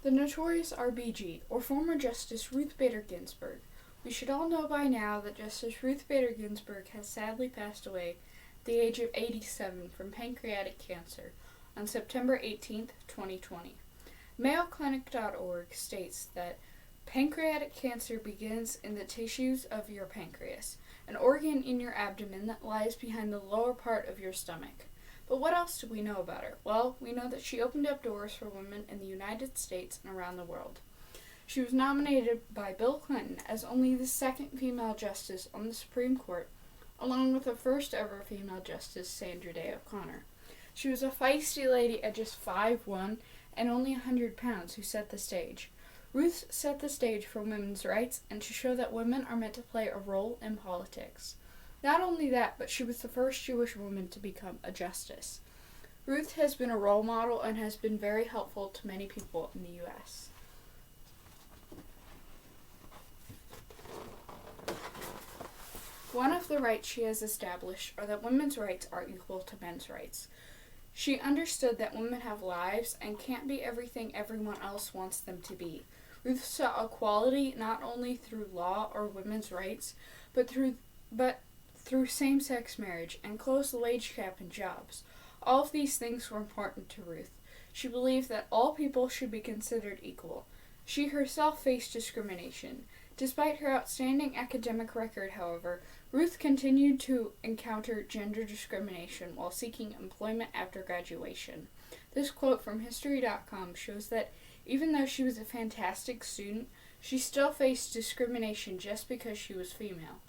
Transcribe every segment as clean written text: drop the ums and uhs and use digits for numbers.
The notorious RBG, or former Justice Ruth Bader Ginsburg. We should all know by now that Justice Ruth Bader Ginsburg has sadly passed away at the age of 87 from pancreatic cancer on September 18, 2020. MayoClinic.org states that pancreatic cancer begins in the tissues of your pancreas, an organ in your abdomen that lies behind the lower part of your stomach. But what else do we know about her? Well, we know that she opened up doors for women in the United States and around the world. She was nominated by Bill Clinton as only the second female justice on the Supreme Court, along with the first ever female justice, Sandra Day O'Connor. She was a feisty lady at just 5'1" and only 100 pounds who set the stage. Ruth set the stage for women's rights and to show that women are meant to play a role in politics. Not only that, but she was the first Jewish woman to become a justice. Ruth has been a role model and has been very helpful to many people in the U.S. One of the rights she has established are that women's rights are equal to men's rights. She understood that women have lives and can't be everything everyone else wants them to be. Ruth saw equality not only through law or women's rights, but through same-sex marriage and closed the wage gap in jobs. All of these things were important to Ruth. She believed that all people should be considered equal. She herself faced discrimination. Despite her outstanding academic record, however, Ruth continued to encounter gender discrimination while seeking employment after graduation. This quote from History.com shows that even though she was a fantastic student, she still faced discrimination just because she was female.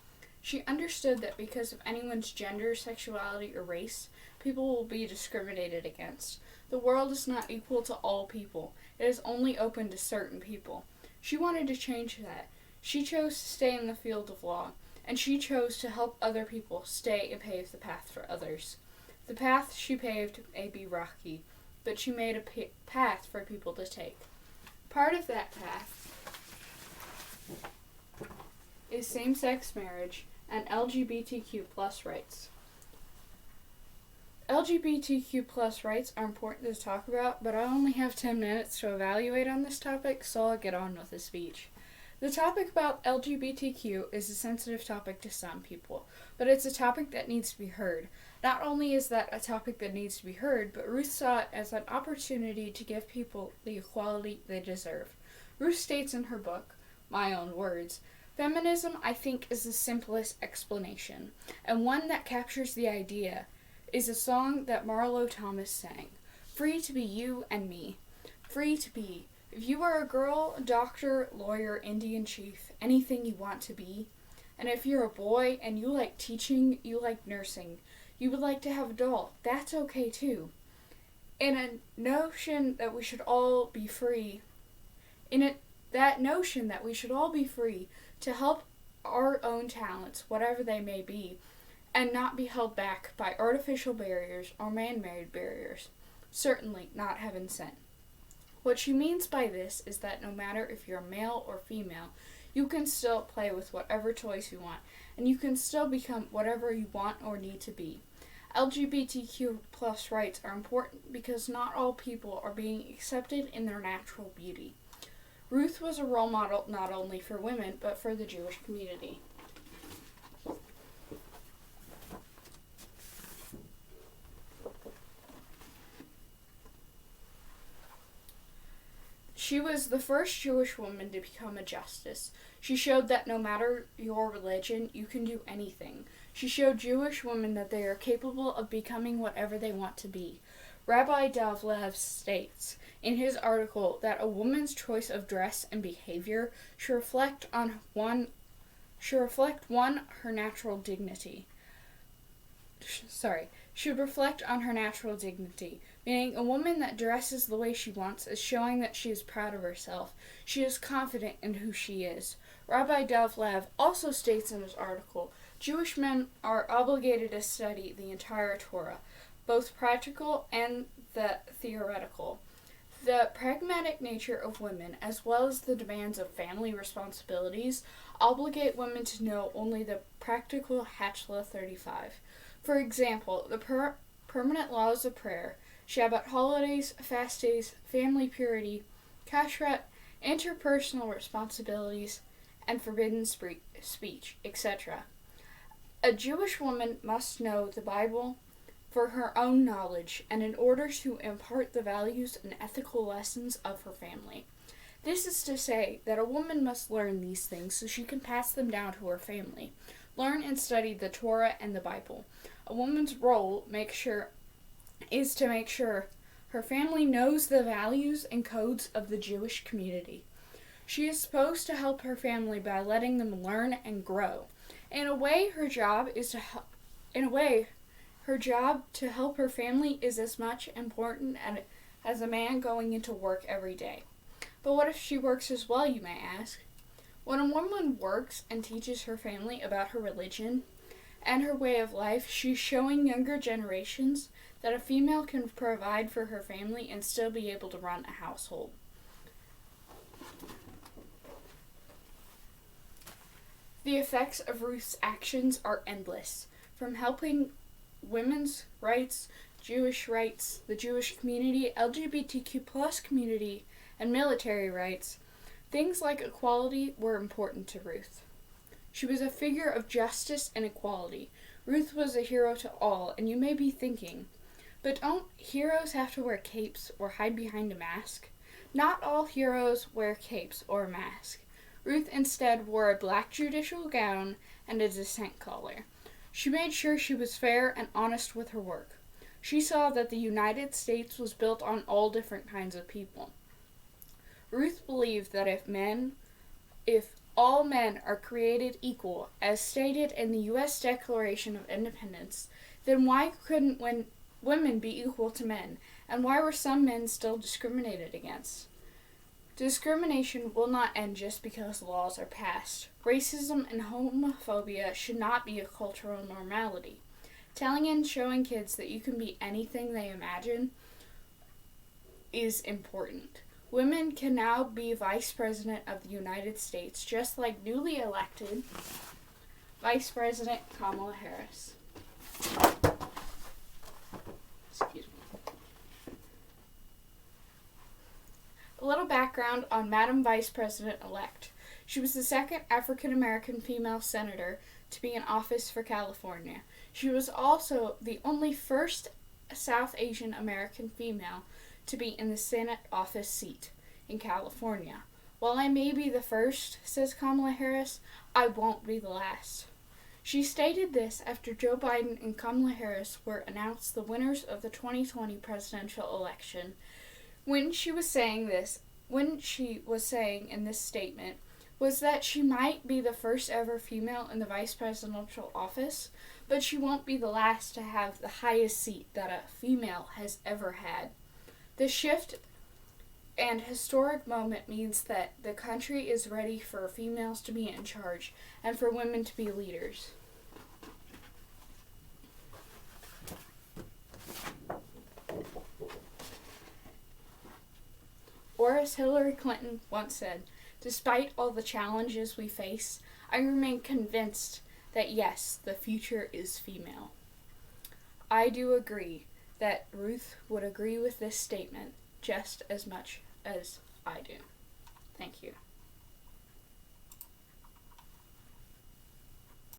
She understood that because of anyone's gender, sexuality, or race, people will be discriminated against. The world is not equal to all people. It is only open to certain people. She wanted to change that. She chose to stay in the field of law, and she chose to help other people stay and pave the path for others. The path she paved may be rocky, but she made a path for people to take. Part of that path is same-sex marriage and LGBTQ plus rights. LGBTQ plus rights are important to talk about, but I only have 10 minutes to evaluate on this topic, so I'll get on with the speech. The topic about LGBTQ is a sensitive topic to some people, but it's a topic that needs to be heard. Not only is that a topic that needs to be heard, but Ruth saw it as an opportunity to give people the equality they deserve. Ruth states in her book, my own words, "Feminism, I think, is the simplest explanation, and one that captures the idea, is a song that Marlo Thomas sang. Free to be you and me. Free to be. If you are a girl, doctor, lawyer, Indian chief, anything you want to be. And if you're a boy and you like teaching, you like nursing, you would like to have a doll, that's okay too. That notion that we should all be free to help our own talents, whatever they may be, and not be held back by artificial barriers or man-made barriers. Certainly not heaven sent. What she means by this is that no matter if you're male or female, you can still play with whatever toys you want, and you can still become whatever you want or need to be. LGBTQ plus rights are important because not all people are being accepted in their natural beauty. Ruth was a role model not only for women, but for the Jewish community. She was the first Jewish woman to become a justice. She showed that no matter your religion, you can do anything. She showed Jewish women that they are capable of becoming whatever they want to be. Rabbi Dovlev states in his article that a woman's choice of dress and behavior should reflect her natural dignity. Meaning a woman that dresses the way she wants is showing that she is proud of herself. She is confident in who she is. Rabbi Dovlev also states in his article, Jewish men are obligated to study the entire Torah, both practical and the theoretical. The pragmatic nature of women, as well as the demands of family responsibilities, obligate women to know only the practical Hatchla 35. For example, the permanent laws of prayer, Shabbat holidays, fast days, family purity, kashrut, interpersonal responsibilities, and forbidden speech, etc. A Jewish woman must know the Bible for her own knowledge and in order to impart the values and ethical lessons of her family. This is to say that a woman must learn these things so she can pass them down to her family. Learn and study the Torah and the Bible. A woman's role is to make sure her family knows the values and codes of the Jewish community. She is supposed to help her family by letting them learn and grow. In a way, her job to help her family is as much important as a man going into work every day. But what if she works as well, you may ask? When a woman works and teaches her family about her religion and her way of life, she's showing younger generations that a female can provide for her family and still be able to run a household. The effects of Ruth's actions are endless, from helping women's rights, Jewish rights, the Jewish community, LGBTQ+ community, and military rights. Things like equality were important to Ruth. She was a figure of justice and equality. Ruth was a hero to all, and you may be thinking, but don't heroes have to wear capes or hide behind a mask? Not all heroes wear capes or a mask. Ruth instead wore a black judicial gown and a dissent collar. She made sure she was fair and honest with her work. She saw that the United States was built on all different kinds of people. Ruth believed that if all men are created equal, as stated in the U.S. Declaration of Independence, then why couldn't women be equal to men, and why were some men still discriminated against? Discrimination will not end just because laws are passed. Racism and homophobia should not be a cultural normality. Telling and showing kids that you can be anything they imagine is important. Women can now be Vice President of the United States, just like newly elected Vice President Kamala Harris. Excuse me. A little background on Madam Vice President-elect. She was the second African-American female senator to be in office for California. She was also the only first South Asian American female to be in the Senate office seat in California. While I may be the first, says Kamala Harris, I won't be the last. She stated this after Joe Biden and Kamala Harris were announced the winners of the 2020 presidential election. When she was saying in this statement was that she might be the first ever female in the vice presidential office, but she won't be the last to have the highest seat that a female has ever had. The shift and historic moment means that the country is ready for females to be in charge and for women to be leaders. Or as Hillary Clinton once said, despite all the challenges we face, I remain convinced that yes, the future is female. I do agree that Ruth would agree with this statement just as much as I do. Thank you.